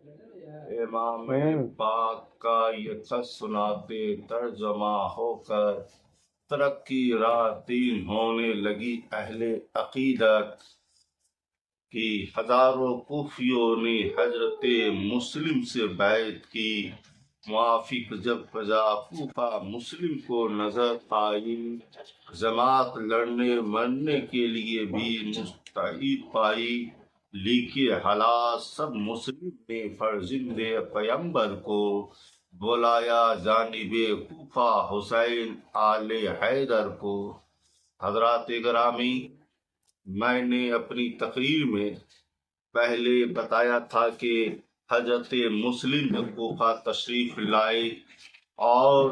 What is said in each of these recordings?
امام پاک کا یہ خط سناتے ترجمہ ہو کر ترقی راہ تین ہونے لگی اہل عقیدت کی۔ ہزاروں کوفیوں نے حضرت مسلم سے بیعت کی۔ موافق جب فضا کوفہ مسلم کو نظر آئی، جماعت لڑنے مرنے کے لیے بھی مستعد پائی، لیکن حالات سب مسلم نے فرزند پیمبر کو بلایا جانب کوفہ حسین آل حیدر کو۔ حضرات گرامی، میں نے اپنی تقریر میں پہلے بتایا تھا کہ حضرت مسلم کوفہ تشریف لائے اور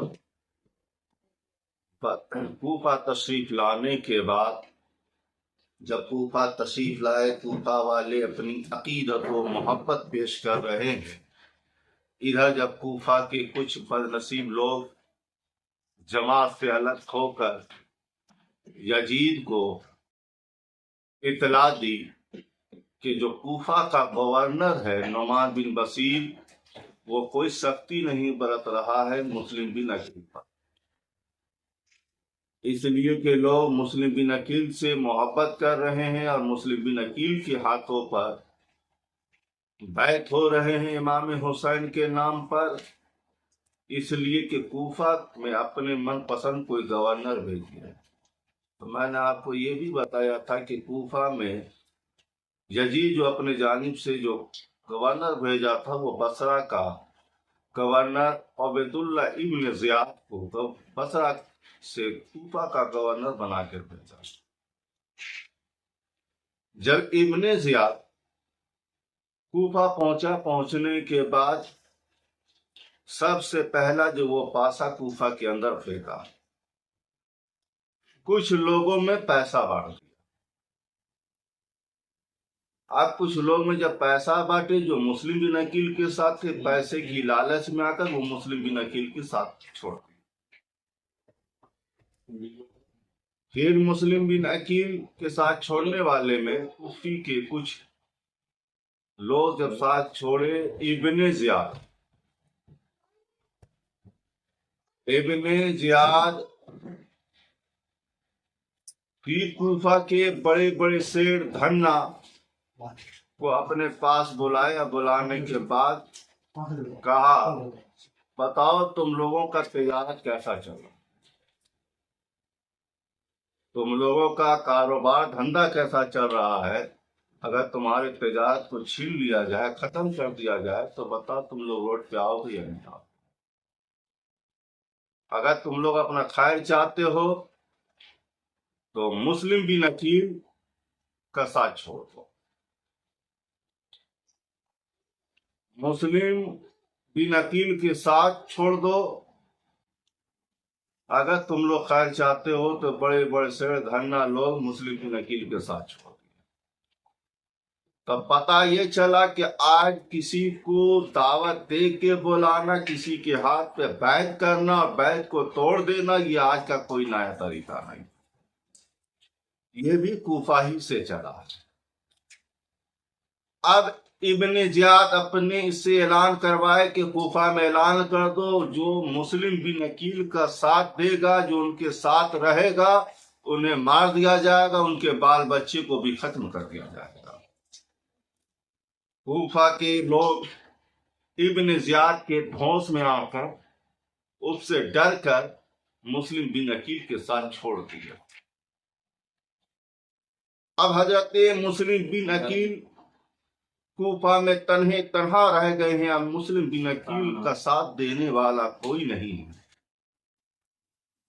کوفہ تشریف لانے کے بعد جب کوفہ تشریف لائے، کوفہ والے اپنی عقیدت و محبت پیش کر رہے ہیں۔ ادھر جب کوفہ کے کچھ بدنصیب لوگ جماعت سے الگ ہو کر یزید کو اطلاع دی کہ جو کوفہ کا گورنر ہے نعمان بن بشیر، وہ کوئی سختی نہیں برت رہا ہے مسلم بن عقیل پر، اس لیے کہ لوگ مسلم بن عقیل سے محبت کر رہے ہیں اور مسلم بن عقیل کے ہاتھوں پر بیعت ہو رہے ہیں امام حسین کے نام پر، اس لیے کہ کوفہ میں اپنے من پسند کوئی گورنر بھیج دیا۔ تو میں نے آپ کو یہ بھی بتایا تھا کہ کوفہ میں یزید جو اپنے جانب سے جو گورنر بھیجا تھا وہ بصرہ کا گورنر عبید اللہ ابن زیاد کو بصرہ سے کوفہ کا گورنر بنا کر بھیجا۔ جب ابن زیاد کوفہ پہنچا، پہنچنے کے بعد سب سے پہلا جو وہ پاسا کوفہ کے اندر پھینکا، کچھ لوگوں میں پیسہ بانٹ دیا۔ اب کچھ لوگ میں جب پیسہ بانٹے جو مسلم بن عقیل کے ساتھ تھے، پیسے کی لالچ میں آ کر وہ مسلم بن عقیل کے ساتھ چھوڑ دی۔ پھر مسلم بن عقیل کے ساتھ چھوڑنے والے میں کوفی کے کچھ لوگ جب ساتھ چھوڑے، ابن زیاد پھر کوفہ کے بڑے بڑے شیر دھنا کو اپنے پاس بلایا، بلانے کے بعد کہا بتاؤ تم لوگوں کا تجارت کیسا چل رہا، تم لوگوں کا کاروبار دھندا کیسا چل رہا ہے، اگر تمہارے تجارت کو چھین لیا جائے، ختم کر دیا جائے تو بتاؤ تم لوگ روڈ پہ آؤ گے یا نہیں آؤ؟ اگر تم لوگ اپنا خیر چاہتے ہو تو مسلم بن عقیل کا ساتھ چھوڑ دو، مسلم بن عقیل کے ساتھ چھوڑ دو۔ اگر تم لوگ خیر چاہتے ہو تو بڑے بڑے شیر دھنا لوگ مسلم بن عقیل کے ساتھ چھوڑ دو۔ تب پتہ یہ چلا کہ آج کسی کو دعوت دے کے بلانا، کسی کے ہاتھ پہ بیعت کرنا اور بیعت کو توڑ دینا، یہ آج کا کوئی نیا طریقہ نہیں، یہ بھی کوفہ ہی سے چلا۔ اب ابن زیاد اپنے اس سے اعلان کروائے کہ کوفہ میں اعلان کر دو جو مسلم بن عقیل کا ساتھ دے گا، جو ان کے ساتھ رہے گا، انہیں مار دیا جائے گا، ان کے بال بچے کو بھی ختم کر دیا جائے گا۔ کوفہ کے لوگ ابن زیاد کے دھوس میں آ کر اس سے ڈر کر مسلم بن عقیل کے ساتھ چھوڑ دیا۔ اب حضرت مسلم بن عقیل کوفہ میں تنہا رہ گئے ہیں، اب مسلم بن عقیل کا ساتھ دینے والا کوئی نہیں ہے۔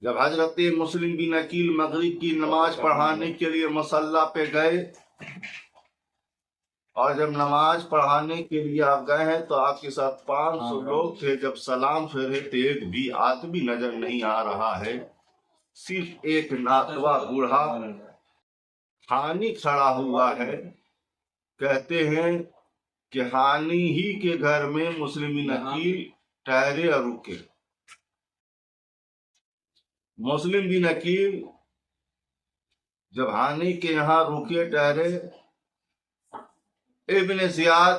جب حضرت مسلم بن عقیل مغرب کی نماز پڑھانے کے لیے مصلی پہ گئے، اور جب نماز پڑھانے کے لیے آپ گئے ہیں تو آپ کے ساتھ 500 لوگ تھے، جب سلام پھیرے تو ایک بھی آدمی نظر نہیں آ رہا ہے، صرف ایک ناتوا بوڑھا حانی کھڑا ہوا ہے۔ کہتے ہیں کہ حانی ہی کے گھر میں مسلم بن عقیل ٹھہرے اور رکے۔ مسلم بن عقیل جب حانی کے یہاں رکے ٹھہرے، ابن زیاد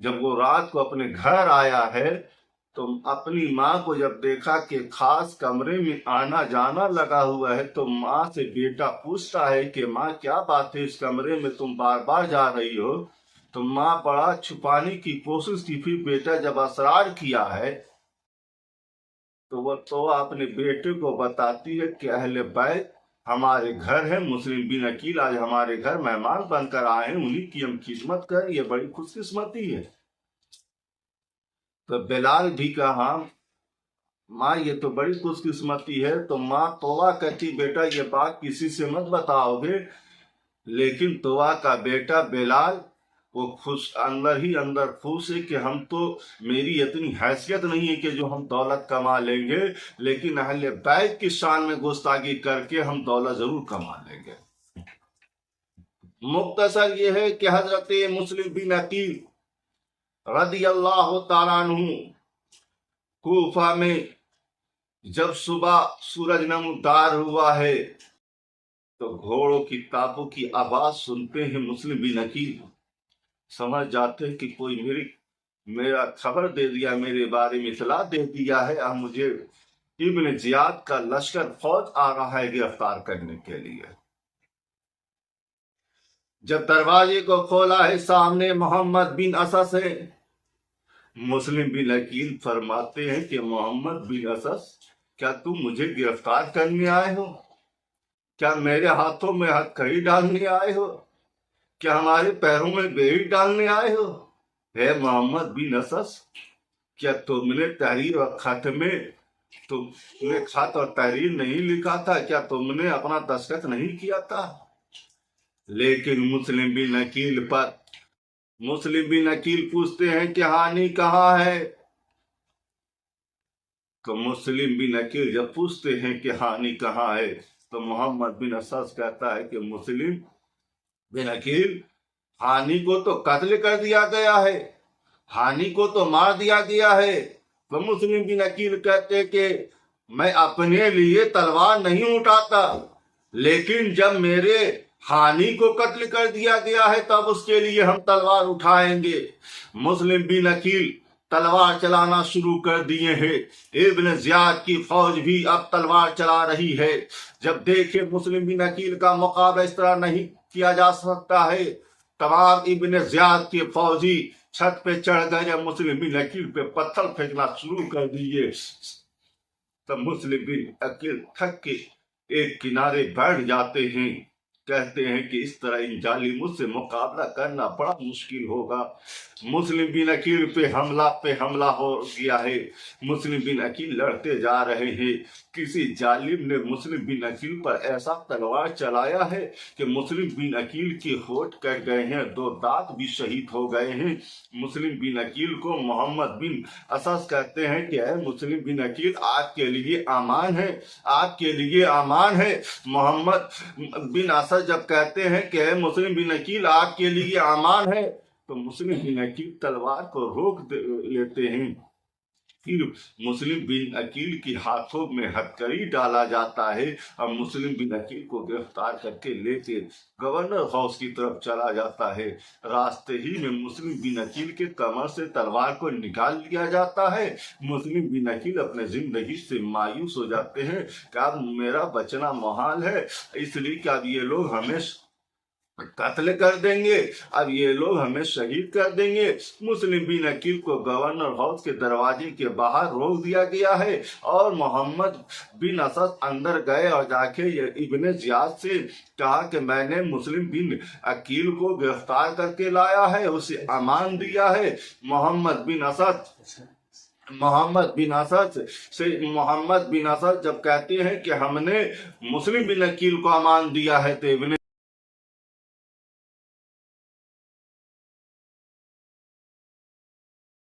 جب وہ رات کو اپنے گھر آیا ہے تو اپنی ماں کو جب دیکھا کہ خاص کمرے میں آنا جانا لگا ہوا ہے تو ماں سے بیٹا پوچھتا ہے کہ ماں کیا بات ہے، اس کمرے میں تم بار بار جا رہی ہو؟ تو ماں بڑا چھپانے کی کوشش کی، پھر بیٹا جب اصرار کیا ہے تو وہ اپنے بیٹے کو بتاتی ہے کہ اہل بیت ہمارے گھر ہے، مسلم بن عقیل آج ہمارے گھر مہمان بن کر آئے ہیں، انہی کی ہم خدمت کریں، یہ بڑی خوش قسمتی ہے۔ تو بلال بھی کہا ماں یہ تو بڑی خوش قسمتی ہے، تو ماں توبہ کہتی بیٹا یہ بات کسی سے مت بتاؤ گے، لیکن توبہ کا بیٹا بلال وہ اندر ہی اندر خوش ہے کہ ہم تو، میری اتنی حیثیت نہیں ہے کہ جو ہم دولت کما لیں گے، لیکن اہل بیت کی شان میں گستاخی کر کے ہم دولت ضرور کما لیں گے۔ مختصر یہ ہے کہ حضرت مسلم بن عقیل رضی اللہ تعالیٰ عنہ کوفہ میں جب صبح سورج نمودار ہوا ہے تو گھوڑوں کی تاپوں کی آواز سنتے ہیں مسلم بن عقیل سمجھ جاتے ہیں کہ کوئی میرا خبر دے دیا، میرے بارے میں اطلاع دے دیا ہے، اب مجھے ابن زیاد کا لشکر فوج آ رہا ہے گرفتار کرنے کے لیے۔ جب دروازے کو کھولا ہے سامنے محمد بن اسد ہے، مسلم بن عقیل فرماتے ہیں کہ محمد بن اسد کیا تم مجھے گرفتار کرنے آئے ہو؟ کیا میرے ہاتھوں میں ہتھکڑی ڈالنے آئے ہو؟ کیا ہمارے پیروں میں بیڑی ڈالنے آئے ہو؟ ہے محمد بن اسد کیا تم نے تحریر اور خط میں تم نے خط اور تحریر نہیں لکھا تھا؟ کیا تم نے اپنا دستخط نہیں کیا تھا؟ لیکن مسلم بن عقیل پوچھتے ہیں کہ ہانی کہاں ہے؟ تو مسلم بن عقیل جب پوچھتے ہیں کہ ہانی کہاں ہے تو محمد بن اسد کہتا ہے کہ مسلم بن عقیل ہانی کو تو قتل کر دیا گیا ہے، ہانی کو تو مار دیا گیا ہے۔ تو مسلم بن عقیل کہتے کہ میں اپنے لیے تلوار نہیں اٹھاتا، لیکن جب میرے ہانی کو قتل کر دیا گیا ہے تب اس کے لیے ہم تلوار اٹھائیں گے۔ مسلم بن عقیل تلوار چلانا شروع کر دیے ہیں، ابن زیاد کی فوج بھی اب تلوار چلا رہی ہے۔ جب دیکھے مسلم بن عقیل کا مقابلہ اس طرح نہیں کیا جا سکتا ہے، تمام ابن زیاد کے فوجی چھت پہ چڑھ گئے، جب مسلم بن عقیل پہ پتھر پھینکنا شروع کر دیے تب مسلم بن عقیل تھک کے ایک کنارے بیٹھ جاتے ہیں، کہتے ہیں کہ اس طرح ان ظالموں سے مقابلہ کرنا بڑا مشکل ہوگا۔ مسلم بن عقیل پہ حملہ ہو گیا ہے، مسلم بن عقیل لڑتے جا رہے ہیں، کسی ظالم نے مسلم بن عقیل پر ایسا تلوار چلایا ہے کہ مسلم بن عقیل کے ہونٹ کٹ گئے ہیں، 2 دانت بھی شہید ہو گئے ہیں۔ مسلم بن عقیل کو محمد بن اسد کہتے ہیں کہ اے مسلم بن عقیل آپ کے لیے امان ہے، آپ کے لیے امان ہے۔ محمد بن اسد جب کہتے ہیں کہ اے مسلم بن عقیل آپ کے لیے امان ہے تو مسلم بن عقیل تلوار کو روک لیتے ہیں، پھر مسلم بن عقیل کے ہاتھوں میں ہتھکڑی ڈالا جاتا ہے اور مسلم بن عقیل کو گرفتار کر کے لے کے گورنر ہاؤس کی طرف چلا جاتا ہے۔ راستے ہی میں مسلم بن عقیل کے کمر سے تلوار کو نکال لیا جاتا ہے۔ مسلم بن عقیل اپنے زندگی سے مایوس ہو جاتے ہیں کہ اب میرا بچنا محال ہے، اس لیے کہ اب یہ لوگ ہمیں قتل کر دیں گے، اب یہ لوگ ہمیں شہید کر دیں گے۔ مسلم بن عقیل کو گورنر ہاؤس کے دروازے کے باہر روک دیا گیا ہے اور محمد بن اسد اندر گئے اور جا کے ابن زیاد سے کہا کہ میں نے مسلم بن عقیل کو گرفتار کر کے لایا ہے، اسے امان دیا ہے۔ محمد بن اسد جب کہتے ہیں کہ ہم نے مسلم بن عقیل کو امان دیا ہے تو ابن